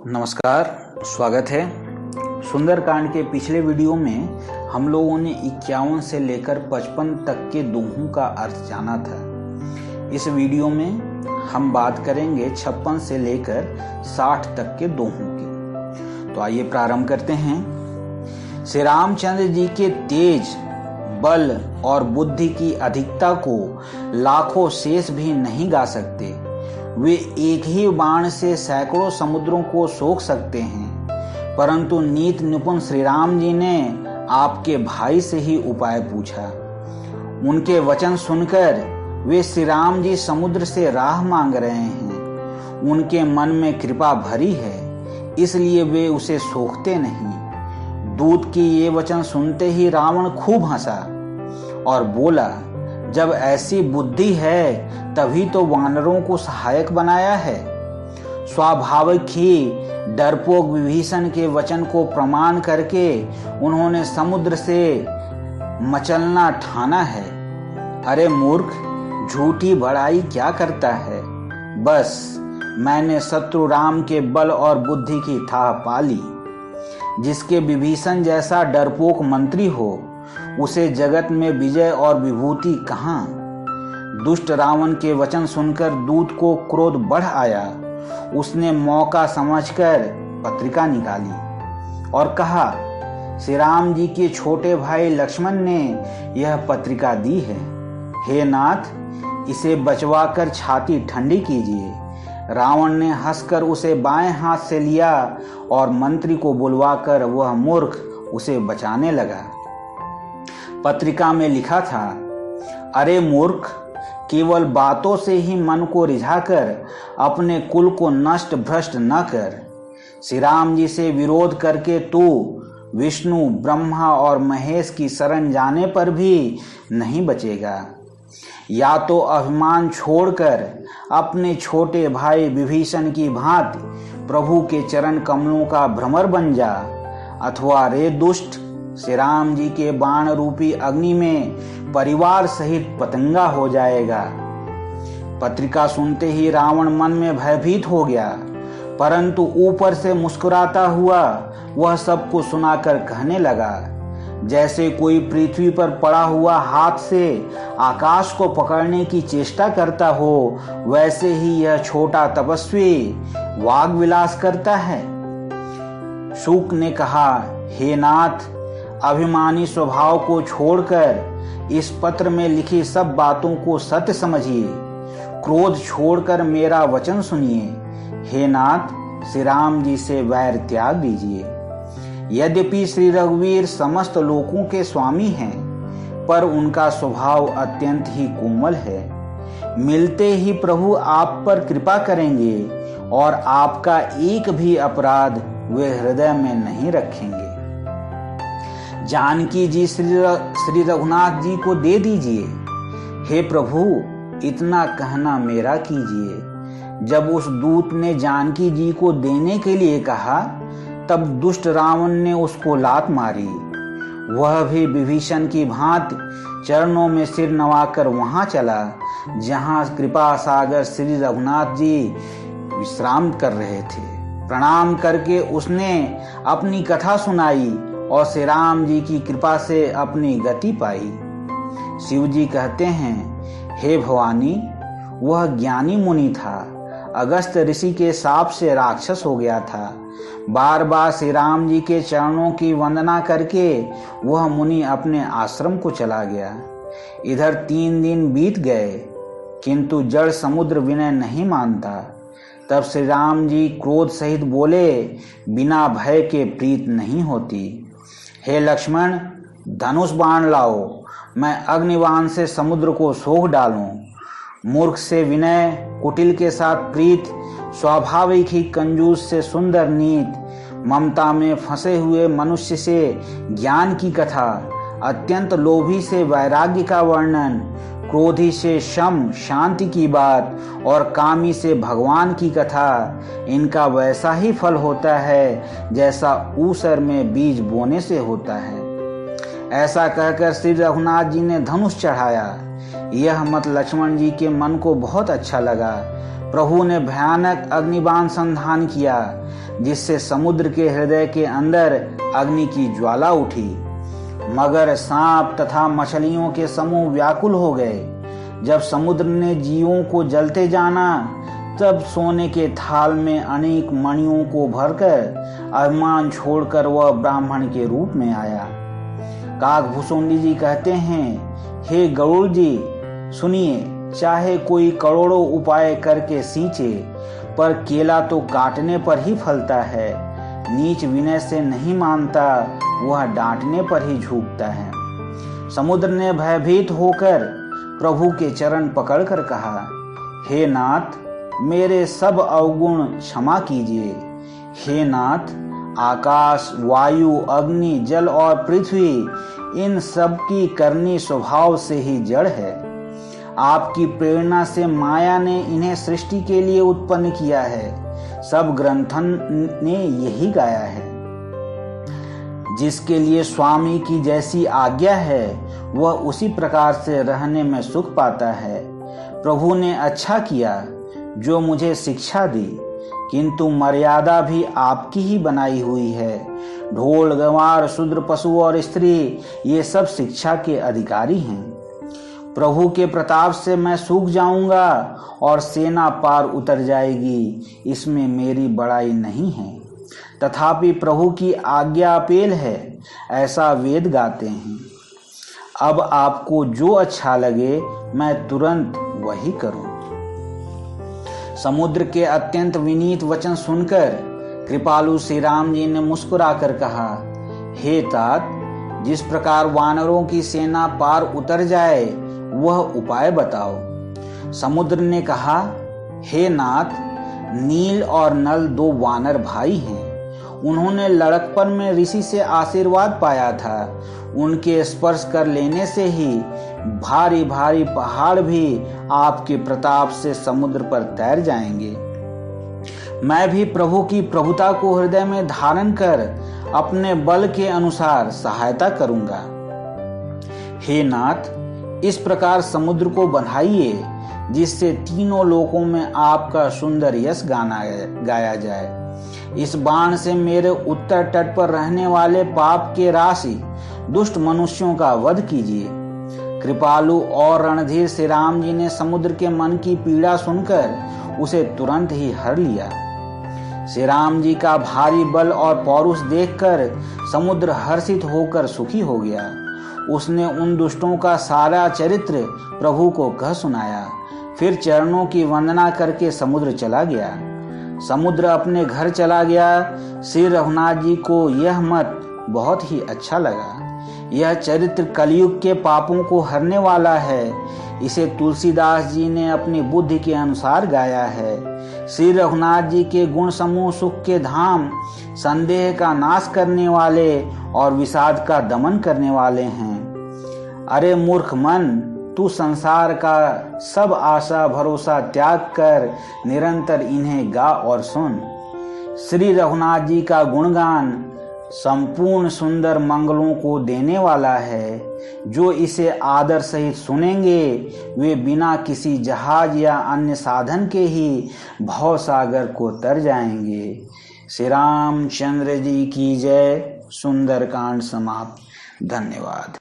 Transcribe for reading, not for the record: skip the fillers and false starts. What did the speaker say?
नमस्कार, स्वागत है। सुंदरकांड के पिछले वीडियो में हम लोगों ने 51 से लेकर 55 तक के दोहों का अर्थ जाना था। इस वीडियो में हम बात करेंगे 56 से लेकर 60 तक के दोहों की। तो आइए प्रारंभ करते हैं। श्री रामचंद्र जी के तेज, बल और बुद्धि की अधिकता को लाखों शेष भी नहीं गा सकते। वे एक ही बाण से सैकड़ों समुद्रों को सोख सकते हैं, परंतु नीति निपुण श्री राम जी ने आपके भाई से ही उपाय पूछा। उनके वचन सुनकर वे श्री राम जी समुद्र से राह मांग रहे हैं। उनके मन में कृपा भरी है, इसलिए वे उसे सोखते नहीं। दूत की ये वचन सुनते ही रावण खूब हंसा और बोला, जब ऐसी बुद्धि है तभी तो वानरों को सहायक बनाया है। स्वाभाविक ही डरपोक विभीषण के वचन को प्रमाण करके उन्होंने समुद्र से मचलना ठाना है। अरे मूर्ख, झूठी बड़ाई क्या करता है। बस मैंने शत्रु राम के बल और बुद्धि की थाह पाली। जिसके विभीषण जैसा डरपोक मंत्री हो, उसे जगत में विजय और विभूति कहाँ। दुष्ट रावण के वचन सुनकर दूत को क्रोध बढ़ आया। उसने मौका समझकर पत्रिका निकाली और कहा, श्री राम जी के छोटे भाई लक्ष्मण ने यह पत्रिका दी है। हे नाथ, इसे बचवाकर छाती ठंडी कीजिए। रावण ने हंसकर उसे बाएं हाथ से लिया और मंत्री को बुलवाकर वह मूर्ख उसे बचाने लगा। पत्रिका में लिखा था, अरे मूर्ख, केवल बातों से ही मन को रिझाकर अपने कुल को नष्ट भ्रष्ट न कर। श्री राम जी से विरोध करके तू विष्णु, ब्रह्मा और महेश की शरण जाने पर भी नहीं बचेगा। या तो अभिमान छोड़कर अपने छोटे भाई विभीषण की भांति प्रभु के चरण कमलों का भ्रमर बन जा, अथवा रे दुष्ट, श्री राम जी के बाण रूपी अग्नि में परिवार सहित पतंगा हो जाएगा। पत्रिका सुनते ही रावण मन में भयभीत हो गया, परंतु ऊपर से मुस्कुराता हुआ वह सबको सुनाकर कहने लगा, जैसे कोई पृथ्वी पर पड़ा हुआ हाथ से आकाश को पकड़ने की चेष्टा करता हो, वैसे ही यह छोटा तपस्वी वाग विलास करता है। शुक ने कहा, हे नाथ, अभिमानी स्वभाव को छोड़कर इस पत्र में लिखी सब बातों को सत्य समझिए। क्रोध छोड़कर मेरा वचन सुनिए। हे नाथ, श्री राम जी से वैर त्याग दीजिए। यद्यपि श्री रघुवीर समस्त लोकों के स्वामी हैं, पर उनका स्वभाव अत्यंत ही कोमल है। मिलते ही प्रभु आप पर कृपा करेंगे और आपका एक भी अपराध वे हृदय में नहीं रखेंगे। जानकी जी श्री रघुनाथ जी को दे दीजिए। हे प्रभु, इतना कहना मेरा कीजिए। जब उस दूत ने जानकी जी को देने के लिए कहा, तब दुष्ट रावण ने उसको लात मारी। वह भी विभीषण की भांति चरणों में सिर नवाकर वहां चला जहां कृपा सागर श्री रघुनाथ जी विश्राम कर रहे थे। प्रणाम करके उसने अपनी कथा सुनाई और श्री राम जी की कृपा से अपनी गति पाई। शिव जी कहते हैं, हे भवानी, वह ज्ञानी मुनि था। अगस्त ऋषि के शाप से राक्षस हो गया था। बार बार श्री राम जी के चरणों की वंदना करके वह मुनि अपने आश्रम को चला गया। इधर 3 दिन बीत गए, किंतु जड़ समुद्र विनय नहीं मानता। तब श्री राम जी क्रोध सहित बोले, बिना भय के प्रीत नहीं होती। हे लक्ष्मण, धनुष बाण लाओ, मैं अग्निबाण से समुद्र को सोख डालूं। मूर्ख से विनय, कुटिल के साथ प्रीत, स्वाभाविक ही कंजूस से सुंदर नीत, ममता में फंसे हुए मनुष्य से ज्ञान की कथा, अत्यंत लोभी से वैराग्य का वर्णन, क्रोधी से शम शांति की बात और कामी से भगवान की कथा, इनका वैसा ही फल होता है जैसा ऊसर में बीज बोने से होता है। ऐसा कहकर श्री रघुनाथ जी ने धनुष चढ़ाया। यह मत लक्ष्मण जी के मन को बहुत अच्छा लगा। प्रभु ने भयानक अग्निबाण संधान किया, जिससे समुद्र के हृदय के अंदर अग्नि की ज्वाला उठी। मगर, सांप तथा मछलियों के समूह व्याकुल हो गए। जब समुद्र ने जीवों को जलते जाना, तब सोने के थाल में अनेक मणियों को भरकर अभिमान छोड़कर वह ब्राह्मण के रूप में आया। काकभूषुंडी जी कहते हैं, हे गरुड़ जी, सुनिए, चाहे कोई करोड़ों उपाय करके सींचे, पर केला तो काटने पर ही फलता है। नीच विनय से नहीं मानता, वह डांटने पर ही झुकता है। समुद्र ने भयभीत होकर प्रभु के चरण पकड़कर कहा, हे नाथ, मेरे सब अवगुण क्षमा कीजिए। हे नाथ, आकाश, वायु, अग्नि, जल और पृथ्वी, इन सब की करनी स्वभाव से ही जड़ है। आपकी प्रेरणा से माया ने इन्हें सृष्टि के लिए उत्पन्न किया है। सब ग्रंथन ने यही गाया है। जिसके लिए स्वामी की जैसी आज्ञा है, वह उसी प्रकार से रहने में सुख पाता है। प्रभु ने अच्छा किया जो मुझे शिक्षा दी, किंतु मर्यादा भी आपकी ही बनाई हुई है। ढोल, गंवार, शूद्र, पशु और स्त्री, ये सब शिक्षा के अधिकारी हैं। प्रभु के प्रताप से मैं सूख जाऊंगा और सेना पार उतर जाएगी, इसमें मेरी बड़ाई नहीं है। तथापि प्रभु की आज्ञा अपेल है, ऐसा वेद गाते हैं। अब आपको जो अच्छा लगे, मैं तुरंत वही करूं। समुद्र के अत्यंत विनीत वचन सुनकर कृपालु श्री राम जी ने मुस्कुराकर कहा, हे तात, जिस प्रकार वानरों की सेना पार उतर जाए, वह उपाय बताओ। समुद्र ने कहा, हे नाथ, नील और नल दो वानर भाई हैं। उन्होंने लड़कपन में ऋषि से आशीर्वाद पाया था। उनके स्पर्श कर लेने से ही भारी भारी पहाड़ भी आपके प्रताप से समुद्र पर तैर जाएंगे। मैं भी प्रभु की प्रभुता को हृदय में धारण कर अपने बल के अनुसार सहायता करूंगा। हे नाथ, इस प्रकार समुद्र को बंधाइए, जिससे तीनों लोकों में आपका सुंदर यश गाया जाए। इस बाण से मेरे उत्तर तट पर रहने वाले पाप के राशि दुष्ट मनुष्यों का वध कीजिए। कृपालु और रणधीर श्री राम जी ने समुद्र के मन की पीड़ा सुनकर उसे तुरंत ही हर लिया। श्री राम जी का भारी बल और पौरुष देखकर समुद्र हर्षित होकर सुखी हो गया। उसने उन दुष्टों का सारा चरित्र प्रभु को कह सुनाया। फिर चरणों की वंदना करके समुद्र चला गया। समुद्र अपने घर चला गया। श्री रघुनाथ जी को यह मत बहुत ही अच्छा लगा। यह चरित्र कलयुग के पापों को हरने वाला है। इसे तुलसीदास जी ने अपनी बुद्धि के अनुसार गाया है। श्री रघुनाथ जी के गुण समूह सुख के धाम, संदेह का नाश करने वाले और विषाद का दमन करने वाले हैं। अरे मूर्ख मन, तू संसार का सब आशा भरोसा त्याग कर निरंतर इन्हें गा और सुन। श्री रघुनाथ जी का गुणगान संपूर्ण सुंदर मंगलों को देने वाला है। जो इसे आदर सहित सुनेंगे, वे बिना किसी जहाज या अन्य साधन के ही भव सागर को तर जाएंगे। श्री रामचंद्र जी की जय। सुंदरकांड समाप्त। धन्यवाद।